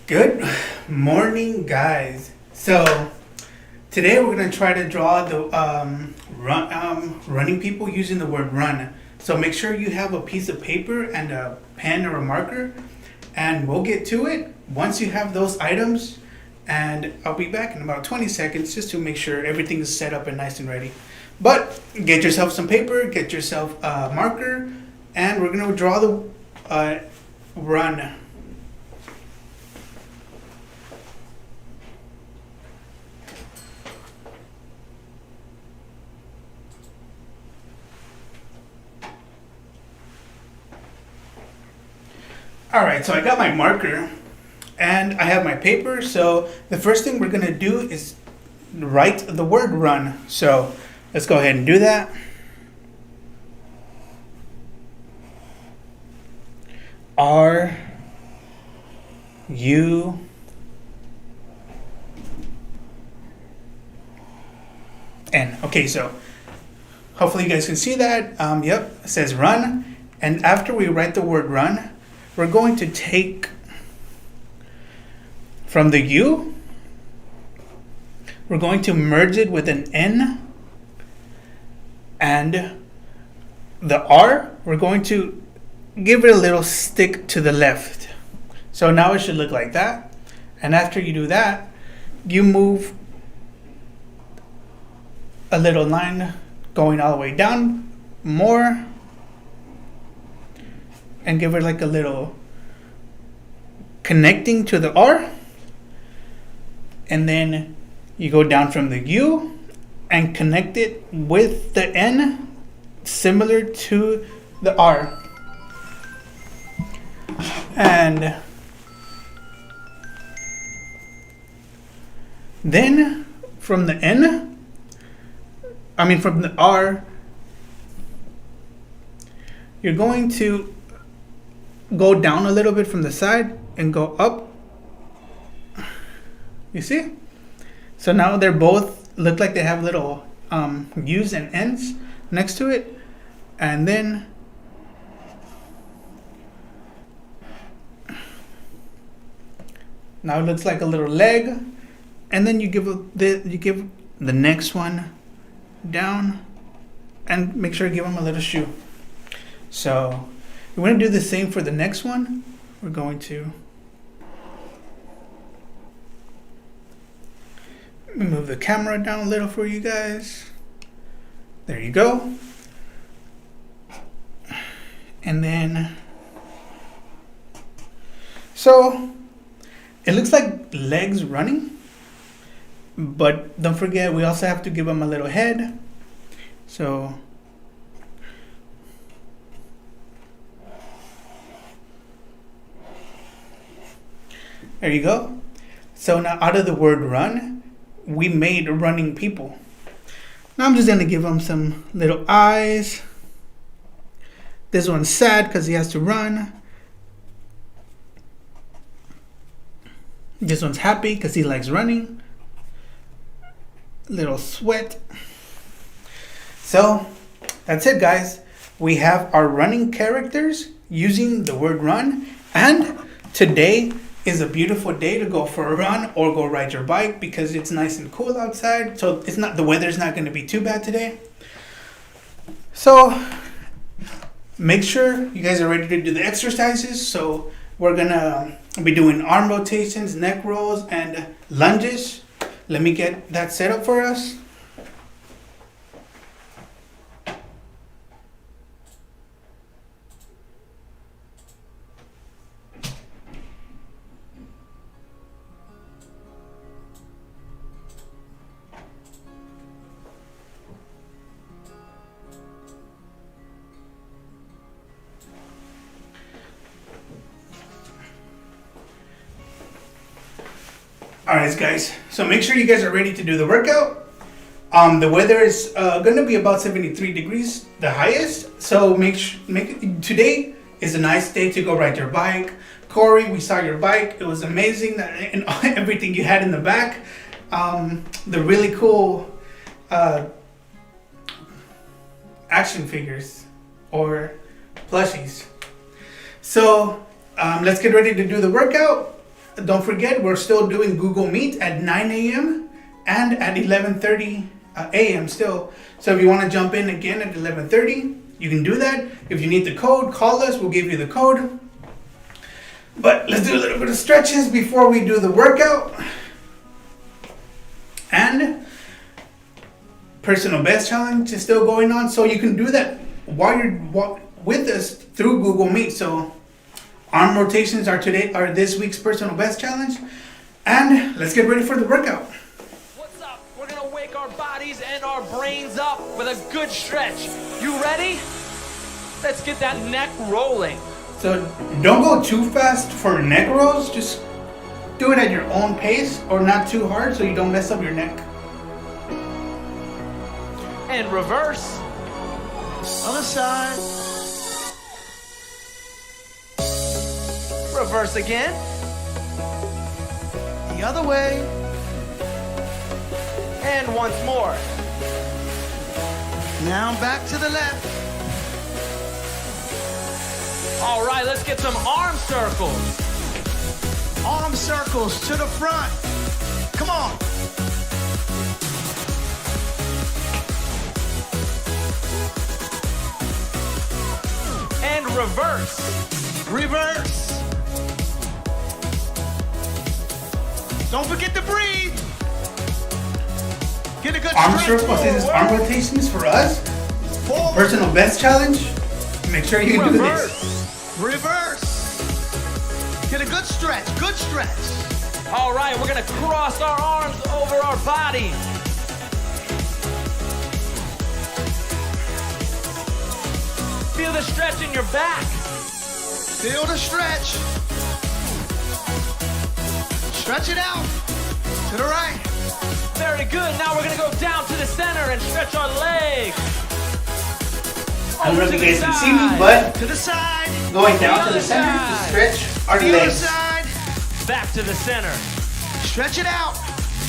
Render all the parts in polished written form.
Good morning, guys. So today we're gonna try to draw the running people using the word run. So make sure you have a piece of paper and a pen or a marker, and we'll get to it once you have those items. And I'll be back in about 20 seconds just to make sure everything is set up and nice and ready. But get yourself some paper, get yourself a marker, and we're gonna draw the run. All right, so I got my marker and I have my paper. So the first thing we're gonna do is write the word run. So let's go ahead and do that. R U N. Okay, so hopefully you guys can see that. Yep, it says run. And after we write the word run, we're going to take from the U, we're going to merge it with an N, and the R, we're going to give it a little stick to the left. So now it should look like that. And after you do that, you move a little line going all the way down more, and give it like a little connecting to the R. And then you go down from the U and connect it with the N, similar to the R. And then from the from the R, you're going to go down a little bit from the side and go up. You see? So now they're both look like they have little U's and N's next to it. And then now it looks like a little leg. And then you give the next one down and make sure to give them a little shoe. So we're going to do the same for the next one. We're going to move the camera down a little for you guys. There you go. And then, so it looks like legs running, but don't forget we also have to give them a little head. So there you go. So now out of the word run, we made running people. Now I'm just going to give him some little eyes. This one's sad because he has to run. This one's happy because he likes running. Little sweat. So that's it, guys. We have our running characters using the word run. And today is a beautiful day to go for a run or go ride your bike because it's nice and cool outside. So the weather's not going to be too bad today. So make sure you guys are ready to do the exercises. So we're going to be doing arm rotations, neck rolls, and lunges. Let me get that set up for us. Alright guys, so make sure you guys are ready to do the workout. The weather is going to be about 73 degrees, the highest. So today is a nice day to go ride your bike. Corey, we saw your bike. It was amazing and everything you had in the back. The really cool action figures or plushies. So let's get ready to do the workout. don't forget, we're still doing Google Meet at 9 a.m. and at 11:30 a.m. still. So if you want to jump in again at 11:30, you can do that. If you need the code, call us. We'll give you the code. But let's do a little bit of stretches before we do the workout. And personal best challenge is still going on. So you can do that while you're with us through Google Meet. So arm rotations are this week's personal best challenge. And let's get ready for the workout. What's up? We're gonna wake our bodies and our brains up with a good stretch. You ready? Let's get that neck rolling. So don't go too fast for neck rolls. Just do it at your own pace or not too hard so you don't mess up your neck. And reverse. Other side. Reverse again. The other way. And once more. Now back to the left. All right, let's get some arm circles. Arm circles to the front. Come on. And reverse. Reverse. Don't forget to breathe. Get a good Arm stretch circles, this is arm rotations for us. forward. Personal best challenge. Make sure you do this. Reverse. Get a good stretch. Good stretch. All right, we're gonna cross our arms over our body. Feel the stretch in your back. Feel the stretch. Stretch it out. To the right. Very good. Now we're gonna go down to the center and stretch our legs. I don't know if you Over to guys the can see me, side. but To the side. going down to the center to stretch our The other legs. side. Back to the center. Stretch it out.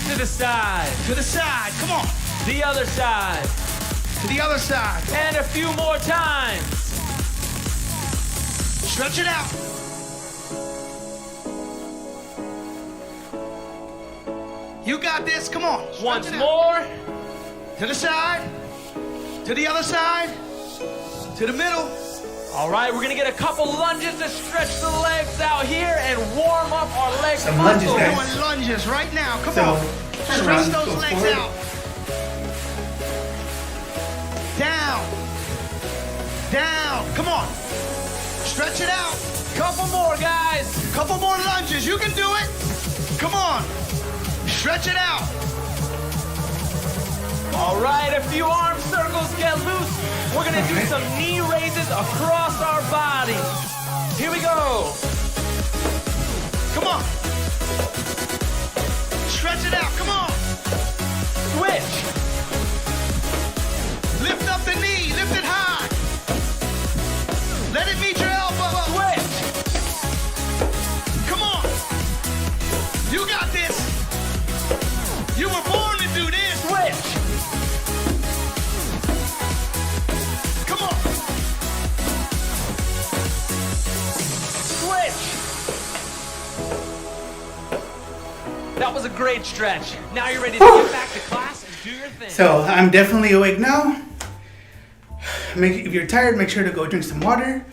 To the side. To the side. Come on. The other side. To the other side. And a few more times. Stretch it out. You got this. Come on. Stretch Once it out. more. To the side. To the other side. To the middle. All right, we're gonna get a couple lunges to stretch the legs out here and warm up our leg Some lunges, muscles. guys. We're doing lunges right now. Come So, on. turn Stretch around, those go legs forward. out. Down. Down. Come on. Stretch it out. Couple more, guys. Couple more lunges. You can do it. Come on. Stretch it out. All right, a few arm circles get loose. We're gonna do some knee raises across our body. Here we go. Come on. Stretch it out. Come on. Switch. Lift up the knee. Lift it high. Let it meet your elbow. Switch. Come on. You got this. You were born to do this. Switch. Come on. Switch. That was a great stretch. Now you're ready to get back to class and do your thing. So I'm definitely awake now. If you're tired, make sure to go drink some water.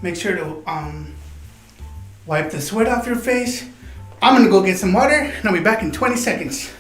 Make sure to wipe the sweat off your face. I'm gonna go get some water and I'll be back in 20 seconds.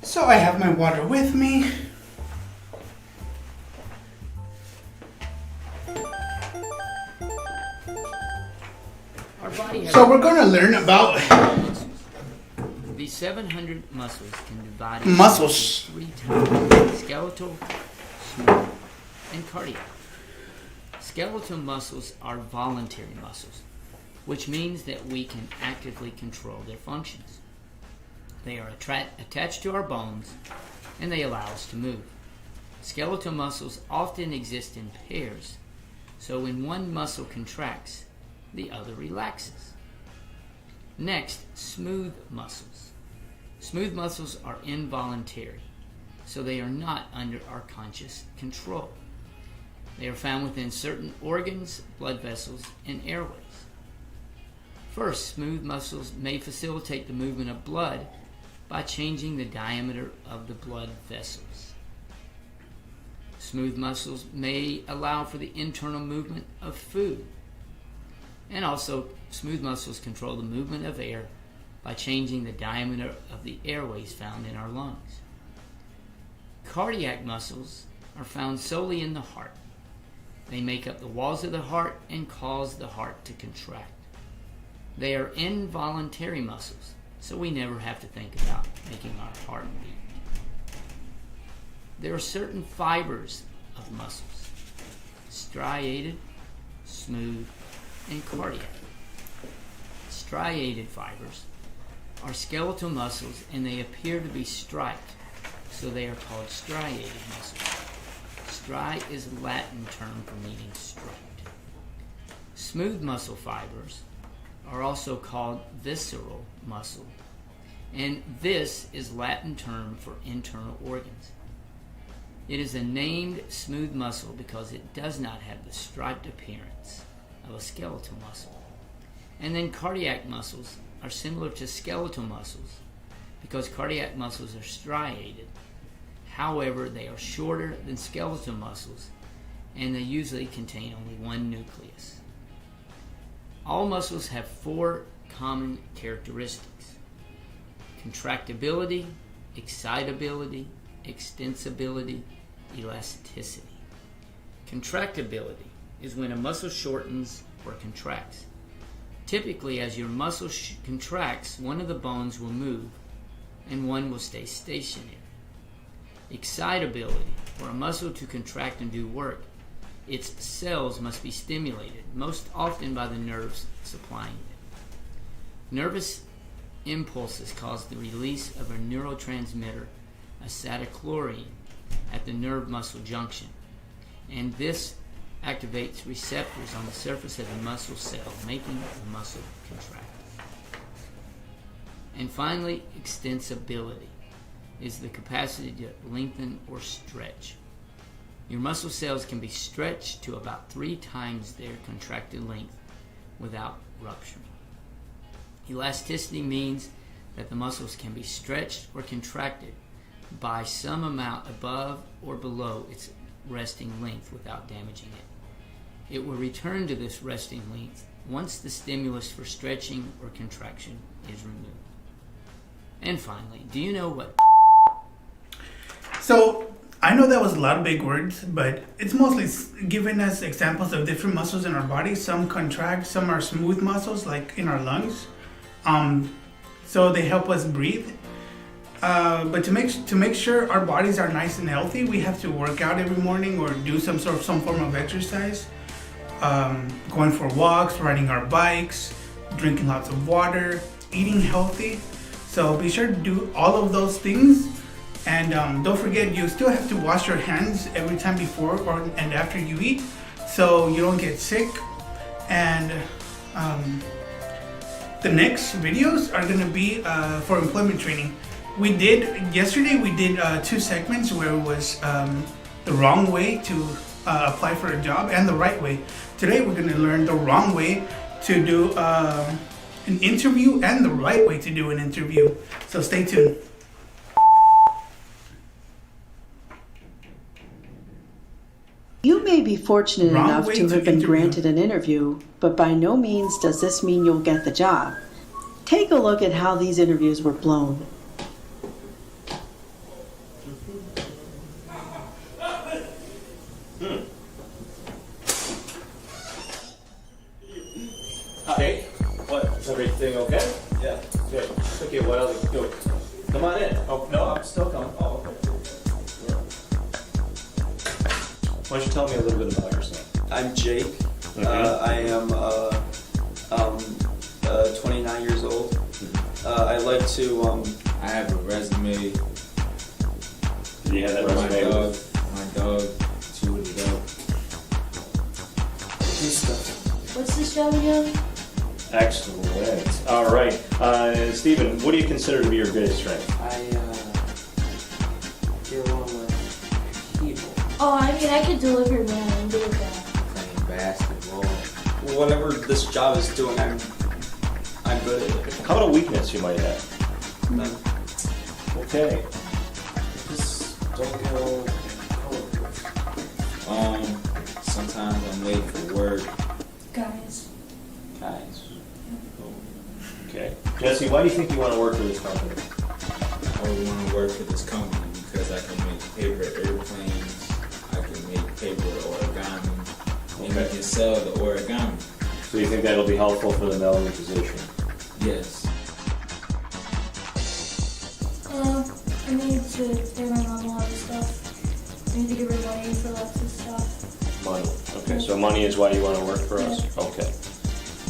So I have my water with me. Our body has So we're gonna learn about these 700 muscles can divide Muscles. into 3 types: skeletal, smooth, and cardiac. Skeletal muscles are voluntary muscles, which means that we can actively control their functions. They are attached to our bones, and they allow us to move. Skeletal muscles often exist in pairs, so when one muscle contracts, the other relaxes. Next, smooth muscles. Smooth muscles are involuntary, so they are not under our conscious control. They are found within certain organs, blood vessels, and airways. First, smooth muscles may facilitate the movement of blood by changing the diameter of the blood vessels. Smooth muscles may allow for the internal movement of food. And also, smooth muscles control the movement of air by changing the diameter of the airways found in our lungs. Cardiac muscles are found solely in the heart. They make up the walls of the heart and cause the heart to contract. They are involuntary muscles, so we never have to think about making our heart beat. There are certain fibers of muscles: striated, smooth, and cardiac. Striated fibers are skeletal muscles, and they appear to be striped, so they are called striated muscles. Stri is a Latin term for meaning striped. Smooth muscle fibers are also called visceral muscle, and vis is Latin term for internal organs. It is a named smooth muscle because it does not have the striped appearance of a skeletal muscle. And then cardiac muscles are similar to skeletal muscles because cardiac muscles are striated. However, they are shorter than skeletal muscles, and they usually contain only one nucleus. All muscles have 4 common characteristics: contractibility, excitability, extensibility, elasticity. Contractibility is when a muscle shortens or contracts. Typically, as your muscle contracts, one of the bones will move and one will stay stationary. Excitability: for a muscle to contract and do work, its cells must be stimulated, most often by the nerves supplying it. Nervous impulses cause the release of a neurotransmitter, acetylcholine, at the nerve-muscle junction, and this activates receptors on the surface of the muscle cell, making the muscle contract. And finally, extensibility is the capacity to lengthen or stretch. Your muscle cells can be stretched to about 3 times their contracted length without rupturing. Elasticity means that the muscles can be stretched or contracted by some amount above or below its resting length without damaging it. It will return to this resting length once the stimulus for stretching or contraction is removed. And finally, do you know what? So I know that was a lot of big words, but it's mostly giving us examples of different muscles in our body. Some contract, some are smooth muscles, like in our lungs. So they help us breathe. But to make sure our bodies are nice and healthy, we have to work out every morning or do some form of exercise. Going for walks, riding our bikes, drinking lots of water, eating healthy. So be sure to do all of those things. And don't forget, you still have to wash your hands every time before and after you eat, so you don't get sick. And the next videos are going to be for employment training. Yesterday we did 2 segments where it was the wrong way to apply for a job and the right way. Today we're going to learn the wrong way to do an interview and the right way to do an interview. So stay tuned. You may be fortunate Wrong enough way to to have been interview. granted an interview, but by no means does this mean you'll get the job. Take a look at how these interviews were blown. Hey, what? Is everything okay? Yeah. Good. Okay, what else? Go. Come on in. Oh, no, I'm still coming. Oh, okay. Yeah. Why don't you tell me a little bit about yourself? I'm Jake. Okay. I am 29 years old. I like to. I have a resume. Do you have that for my resume? dog. My dog chewed it up. Good stuff. What's this job again? Excellent. All right. Stephen, what do you consider to be your greatest strength? I get along with people. Oh, I mean, I could deliver mail and do that. Playing basketball. Whatever this job is doing, I'm good at it. How about a weakness you might have? None. Okay. Just don't get along with coworkers. Sometimes I'm late for work. Guys. Guys. Okay. Jesse, why do you think you want to work for this company? I would want to work for this company because I can make paper airplanes. I can make paper origami. And I can sell the origami. So you think that'll be helpful for the mailing position? Yes. I need to pay my mom a lot of stuff. I need to give her money for lots of stuff. Money. Okay, so money is why you want to work for us? Okay.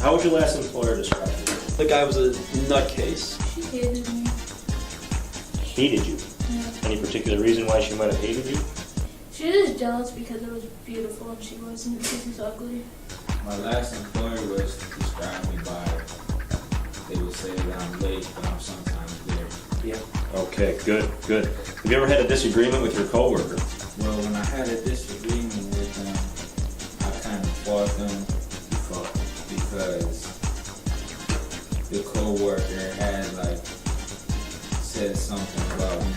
How would your last employer describe you? The guy was a nutcase. She hated me. Hated you? Yeah. Any particular reason why she might have hated you? She was just jealous because it was beautiful and she wasn't because it's ugly. My last employer was to describe me by, they would say that I'm late, but I'm sometimes there. Yeah. Okay, good, good. Have you ever had a disagreement with your coworker? Well, when I had a disagreement with them, I kind of fought them because the coworker had said something about me.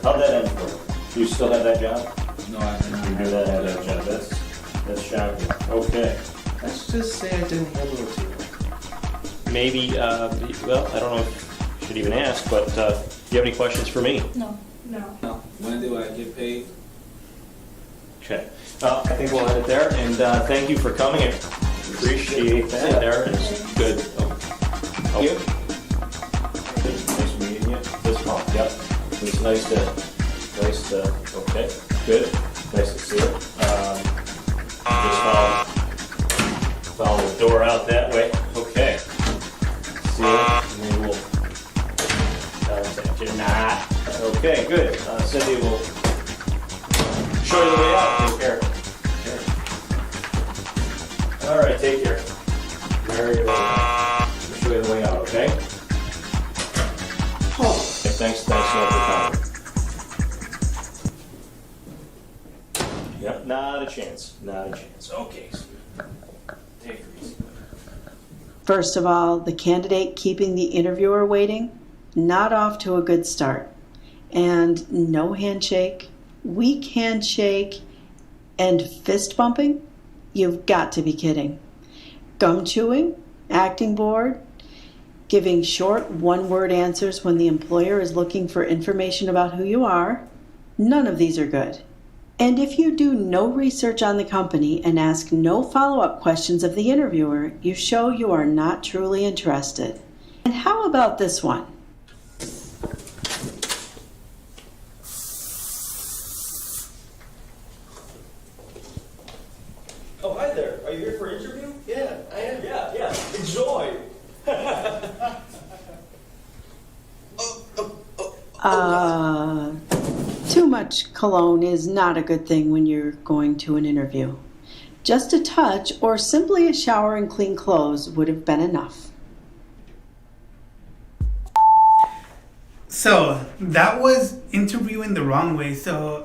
How'd that end for you? Do you still have that job? No, I did not You do have that, have that job. That's shocking. Okay. Let's just say I didn't handle it too well. Maybe, well, I don't know if I should even ask, but do you have any questions for me? No. No. When do I get paid? Okay. I think we'll end it there, and thank you for coming. I appreciate that. There it is. Good. Oh. You? Good. Nice meeting you. This month, yep. It was nice to, okay, good. Nice to see it. Just follow the door out that way. Okay. See it, and then we'll, okay, good. Cindy will show you the way out. Take care. All right, take care. Very well. We'll show you the way out, okay? Okay, thanks so much for coming. Yep, not a chance. Okay, take it easy. First of all, the candidate keeping the interviewer waiting, not off to a good start. And no handshake, weak handshake, and fist bumping? You've got to be kidding. Gum chewing, acting bored, giving short one-word answers when the employer is looking for information about who you are. None of these are good. And if you do no research on the company and ask no follow-up questions of the interviewer, you show you are not truly interested. And how about this one? Oh, hi there. Are you here for an interview? Yeah, I am. Yeah. Enjoy. Too much cologne is not a good thing when you're going to an interview. Just a touch or simply a shower and clean clothes would have been enough. So that was interviewing the wrong way. So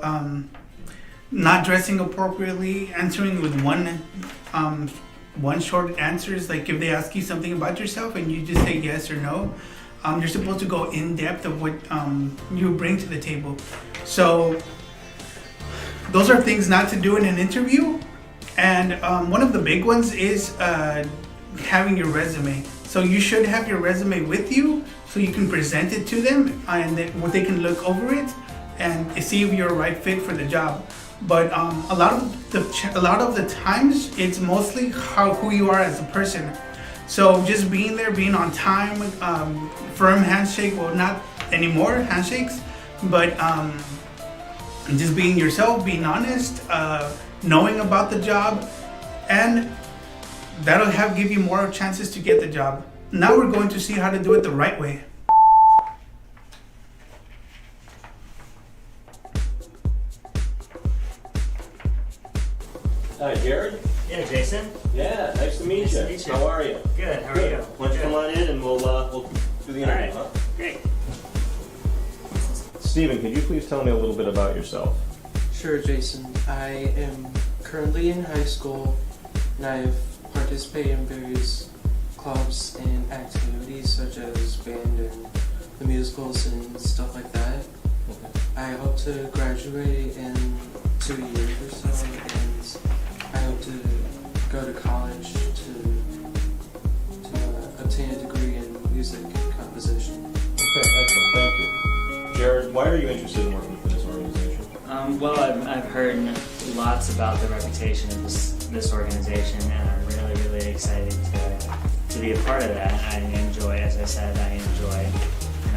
not dressing appropriately, answering with one short answers. Like if they ask you something about yourself and you just say yes or no, you're supposed to go in depth of what you bring to the table. So those are things not to do in an interview. And one of the big ones is having your resume. So you should have your resume with you so you can present it to them and they can look over it and see if you're a right fit for the job. But a lot of the times it's mostly who you are as a person. So just being there, being on time, firm handshake. Well, not anymore, handshakes, but just being yourself, being honest, knowing about the job, and that'll give you more chances to get the job. Now we're going to see how to do it the right way. Hi, Jared. Yeah, Jason. Yeah, nice to meet Nice you. to meet you. How are you? Good. How are you? Why don't you come on in and we'll do the interview, All right. huh? Great. Steven, could you please tell me a little bit about yourself? Sure, Jason. I am currently in high school and I've participated in various clubs and activities such as band and the musicals and stuff like that. I hope to graduate in 2 years or so, and I hope to go to college to obtain a degree in music composition. Okay, excellent. Thank you. Jared, why are you interested in working for this organization? Well, I've heard lots about the reputation of this organization, and I'm really excited to be a part of that. I enjoy, as I said,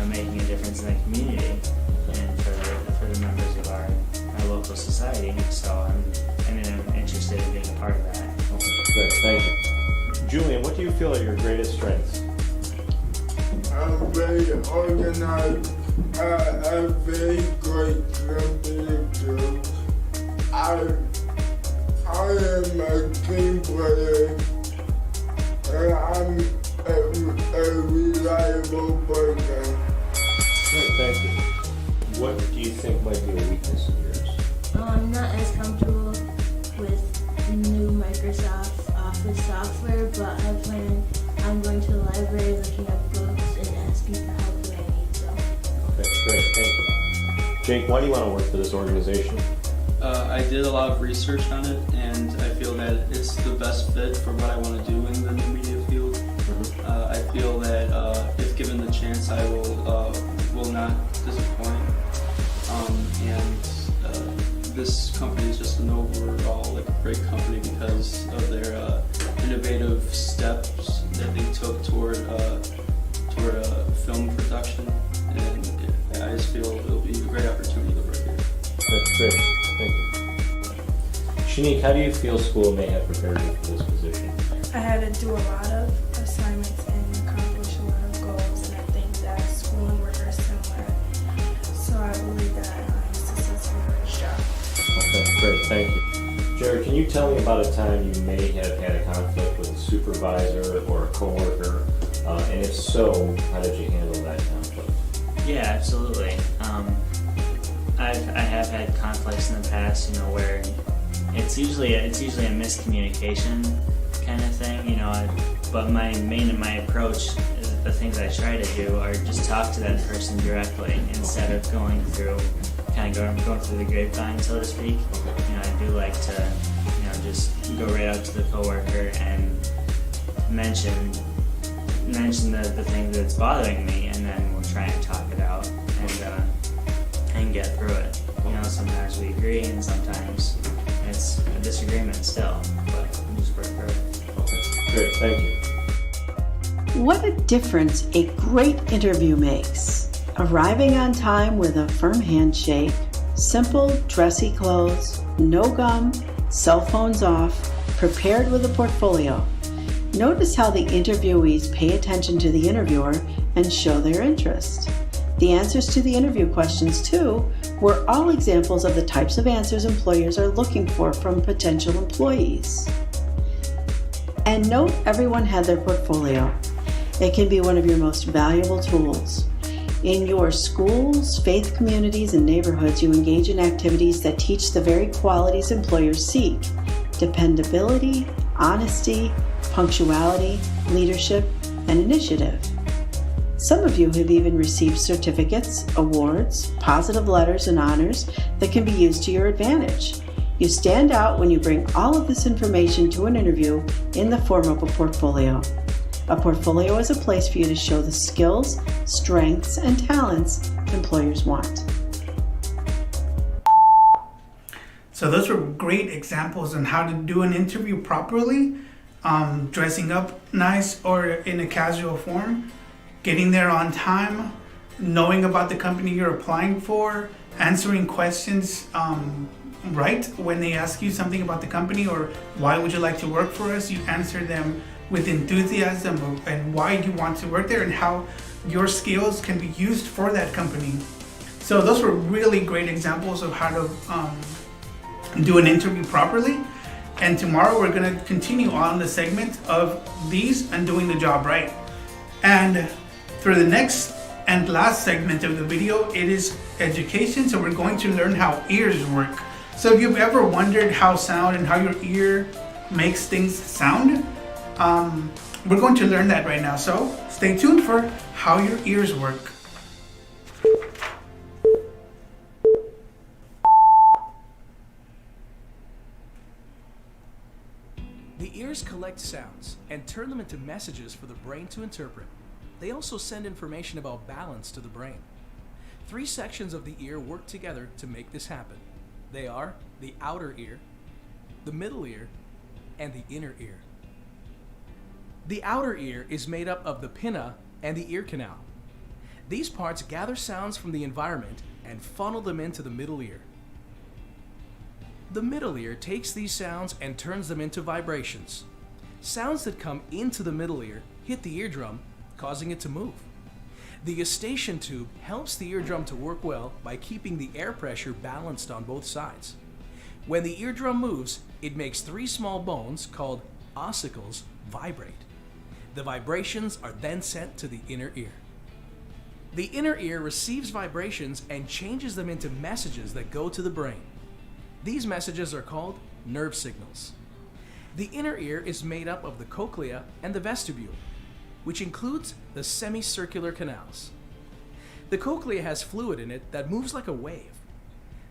making a difference in the community and for the members of our local society. So I'm interested in being a part of that. Okay, great. Thank you. Julian, what do you feel are your greatest strengths? I'm very organized. I have very great company skills. I am a team player, and I'm a reliable person. Great, thank you. What do you think might be a weakness of yours? I'm not as comfortable with new Microsoft Office software, but I'm going to the library looking up books and asking for help when I need some. Okay, great, thank you. Jake, why do you want to work for this organization? I did a lot of research on it, and I feel that it's the best fit for what I want to do in the new media field. I feel that if given the chance, I will not disappoint. This company is just an overall great company because of their innovative steps that they took toward film production, and I just feel it'll be a great opportunity to work here. Okay, great, thank you. Shanique, how do you feel school may have prepared you for this position? I had to do a lot of assignments and accomplish a lot of goals, and I think that school and work are similar. So I believe that I'm successful for this job. Okay, great, thank you. Jared, can you tell me about a time you may have had a conflict with a supervisor or a coworker? And if so, how did you handle that conflict? Yeah, absolutely. I have had conflicts in the past, where it's usually a miscommunication kind of thing, but my approach is the things I try to do are just talk to that person directly instead of going through the grapevine, so to speak. I do like to, just go right out to the coworker and mention the thing that's bothering me, and then we'll try and talk it out and get through it. Sometimes we agree, and sometimes it's a disagreement still, but we just work through it. Okay, great, thank you. What a difference a great interview makes. Arriving on time with a firm handshake, simple, dressy clothes, no gum, cell phones off, prepared with a portfolio. Notice how the interviewees pay attention to the interviewer and show their interest. The answers to the interview questions, too, were all examples of the types of answers employers are looking for from potential employees. And note everyone had their portfolio. It can be one of your most valuable tools. In your schools, faith communities, and neighborhoods, you engage in activities that teach the very qualities employers seek: dependability, honesty, punctuality, leadership, and initiative. Some of you have even received certificates, awards, positive letters, and honors that can be used to your advantage. You stand out when you bring all of this information to an interview in the form of a portfolio. A portfolio is a place for you to show the skills, strengths, and talents employers want. So those were great examples on how to do an interview properly, dressing up nice or in a casual form, getting there on time, knowing about the company you're applying for, answering questions right when they ask you something about the company or why would you like to work for us, you answer them with enthusiasm and why you want to work there and how your skills can be used for that company. So those were really great examples of how to do an interview properly. And tomorrow we're going to continue on the segment of these and doing the job right. And for the next and last segment of the video, it is education. So we're going to learn how ears work. So if you've ever wondered how sound and how your ear makes things sound, we're going to learn that right now. So stay tuned for how your ears work. The ears collect sounds and turn them into messages for the brain to interpret. They also send information about balance to the brain. 3 sections of the ear work together to make this happen. They are the outer ear, the middle ear, and the inner ear. The outer ear is made up of the pinna and the ear canal. These parts gather sounds from the environment and funnel them into the middle ear. The middle ear takes these sounds and turns them into vibrations. Sounds that come into the middle ear hit the eardrum, causing it to move. The eustachian tube helps the eardrum to work well by keeping the air pressure balanced on both sides. When the eardrum moves, it makes 3 small bones, called ossicles, vibrate. The vibrations are then sent to the inner ear. The inner ear receives vibrations and changes them into messages that go to the brain. These messages are called nerve signals. The inner ear is made up of the cochlea and the vestibule, which includes the semicircular canals. The cochlea has fluid in it that moves like a wave.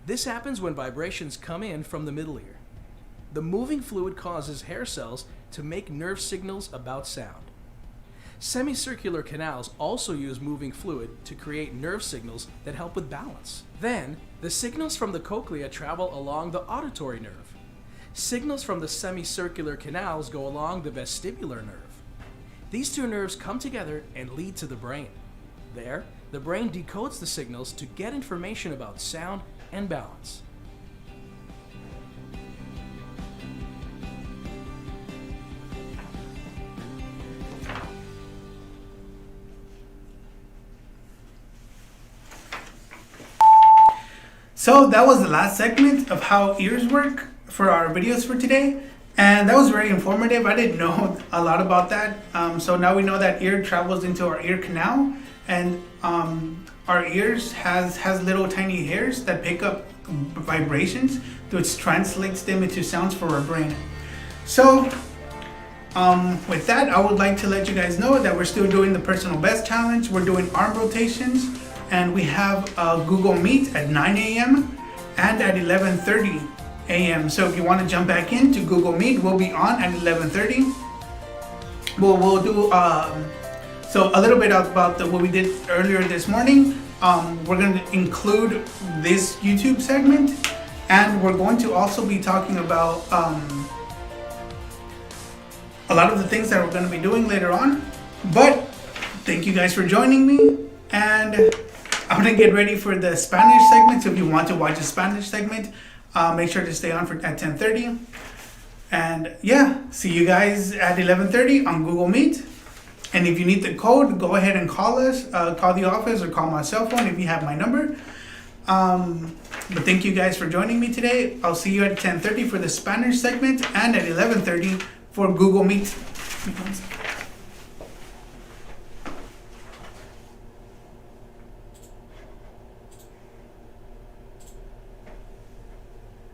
This happens when vibrations come in from the middle ear. The moving fluid causes hair cells to make nerve signals about sound. Semicircular canals also use moving fluid to create nerve signals that help with balance. Then, the signals from the cochlea travel along the auditory nerve. Signals from the semicircular canals go along the vestibular nerve. These 2 nerves come together and lead to the brain. There, the brain decodes the signals to get information about sound and balance. So that was the last segment of how ears work for our videos for today. And that was very informative. I didn't know a lot about that. So now we know that ear travels into our ear canal, and our ears has little tiny hairs that pick up vibrations, which translates them into sounds for our brain. So with that, I would like to let you guys know that we're still doing the personal best challenge. We're doing arm rotations, and we have Google Meet at 9 a.m. and at 11:30 a.m. So if you want to jump back into Google Meet, we'll be on at 11:30. We'll do so a little bit about what we did earlier this morning. We're going to include this YouTube segment, and we're going to also be talking about a lot of the things that we're going to be doing later on. But thank you guys for joining me, and I'm going to get ready for the Spanish segment. So if you want to watch the Spanish segment, make sure to stay on at 10:30. And yeah, see you guys at 11:30 on Google Meet. And if you need the code, go ahead and call us, call the office or call my cell phone if you have my number. But thank you guys for joining me today. I'll see you at 10:30 for the Spanish segment and at 11:30 for Google Meet.